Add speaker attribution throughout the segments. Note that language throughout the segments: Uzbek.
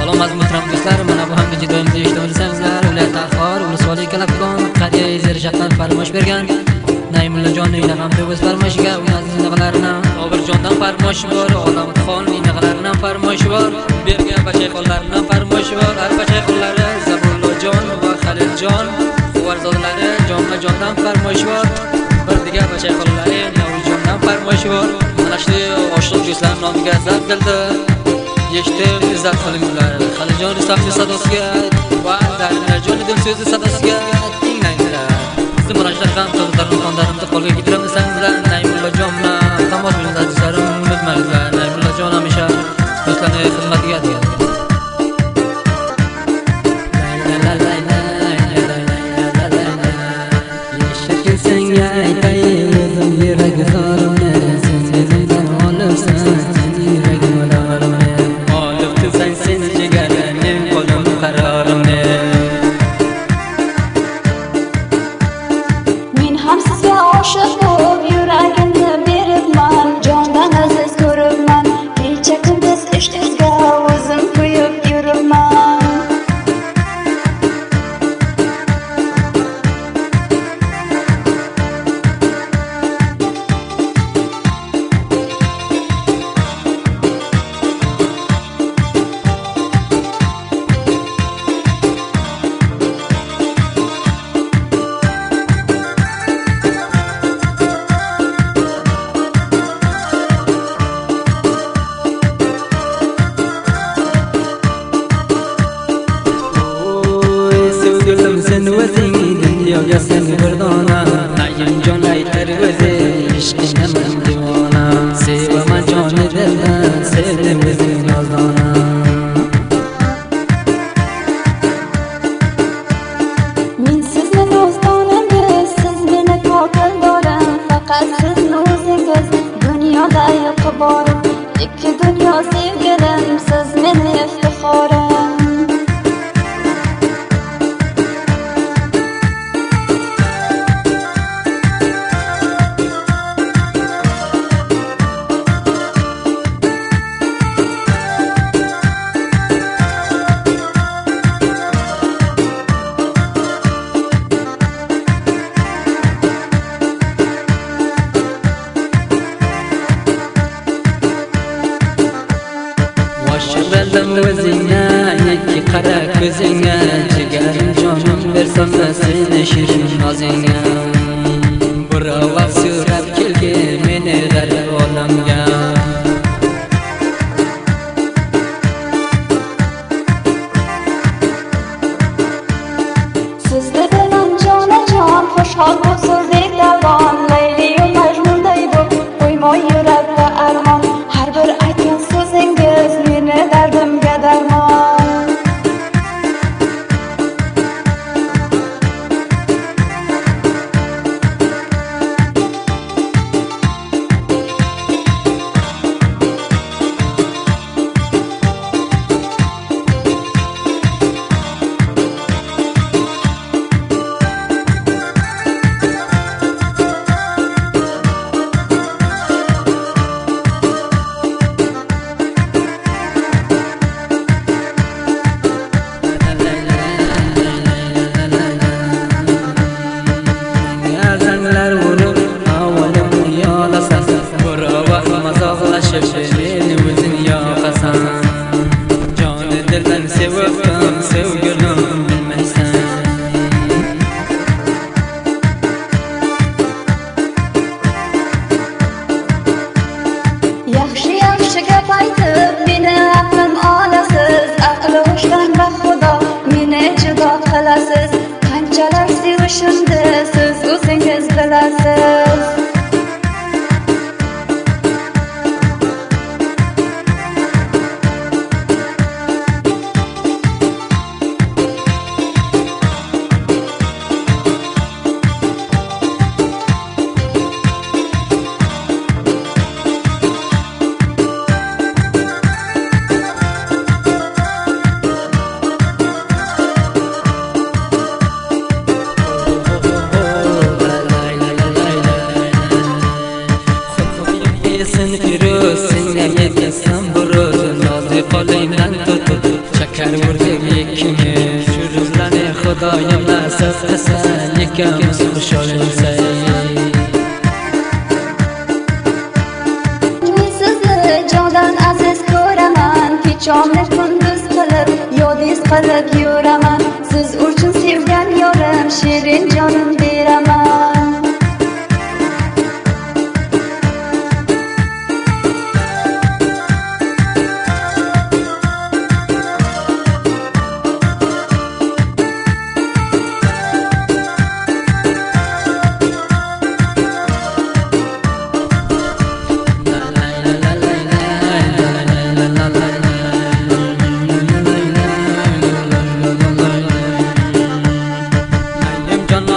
Speaker 1: Salom aziz muhtaram do'stlar, mana bu hamda jidoyimizni eshitib bilsangizlar, viloyat Afg'on Ulusvoliy Kalakon qariya Zerishaqdan farmosh bergan Naymullajon Inag'amda o'z farmoshiga uning aziz inag'alarini Obirjondan farmoshi bor, Olamxon inag'alaridan farmoshi bor, bergan bachayxonlaridan farmoshi bor, bachayxonlari Zabullojon va Xaliljon Uvarzodlari Jonmajondan farmoshi bor, bir diga bachayxonlari Navrijondan farmoshi bor. Mana shu oshliq do'stlar nomiga zabdildi. Eshitib izzat qilinglar. Xaliljon Isofchi sadosiga va Darinajon Dilso'zi sadosiga tinglanglar. Siz murojaat ham to'g'ridan qondarimni qo'lga keltiramiz-sangizlar. Naymullajon bilan tamosh bilan unutmangizlar. Naymullajon hamisha do'stlarning xizmatiga degan. Senga aytayim o'zim yuragi zorimni, sen mendan olibsan, sen yuragim olamni. Olib tursan sen jigarim, qo'lim qarorimni.
Speaker 2: Men ham sizga oshiq bo'lib yuragimni beribman, jondan aziz ko'ribman. Kecha kunduz ishga o'zim qo'yib yuribman.
Speaker 1: Sen o'zing dunyoga sen bir dona, Nayimjon aytar o'zi ishqinaman divona. Sevaman joni dildan, sevdim o'zing nozona.
Speaker 2: Men sizni do'stonimga, siz meni qotildorim. Faqat sizni o'zingiz dunyoda yo'q borim. Ikki dunyo sevgilim, siz meni iftixorim.
Speaker 1: Bildim o'zingga, ikki qara ko'zingga, jigarim jonim bersam seni shirin nozingga. Birova so'rab kelgin meni g'arib olamga.
Speaker 2: Sizda bilan jonajon xushhol bo'lsin davon. Layli-yu Majnunday bo'lib qo'ymay yurakda armon. Har bir aytgan so'zingiz meni dardimga darmon. Meni o'zing yoqasan, joni dildan sevibman, sevgilim bilmaysan. Yaxshi yaxshi gap aytib meni aqlim olasiz. Aqli o'shdan va xudo meni judo qilasiz. Qanchalar sevishimni siz o'zingiz bilasiz.
Speaker 1: Karvurdek ikimiz shu rizlarni Xudoyim nasib qilsa ikkimiz xushol bo'lsak.
Speaker 2: Sizni jondan aziz ko'raman, kechomni kunduz qilib yodingiz qilib yuraman. Siz uchun sevgan yorim shirin jonim beraman.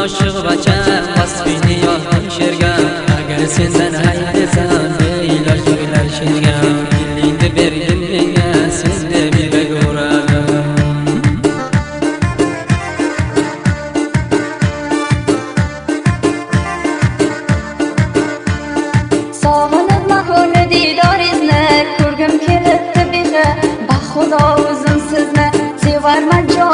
Speaker 1: Aşık bacan vasfini yoldan şergan. Agar sendan haydasan beylar joylar şergan. Dilingni bergin menga sizni bilbag uraman.
Speaker 2: Sog'inib mahuni didoringizni ko'rgim kelibdi behi. Baxudo o'zim sizni sevarman jon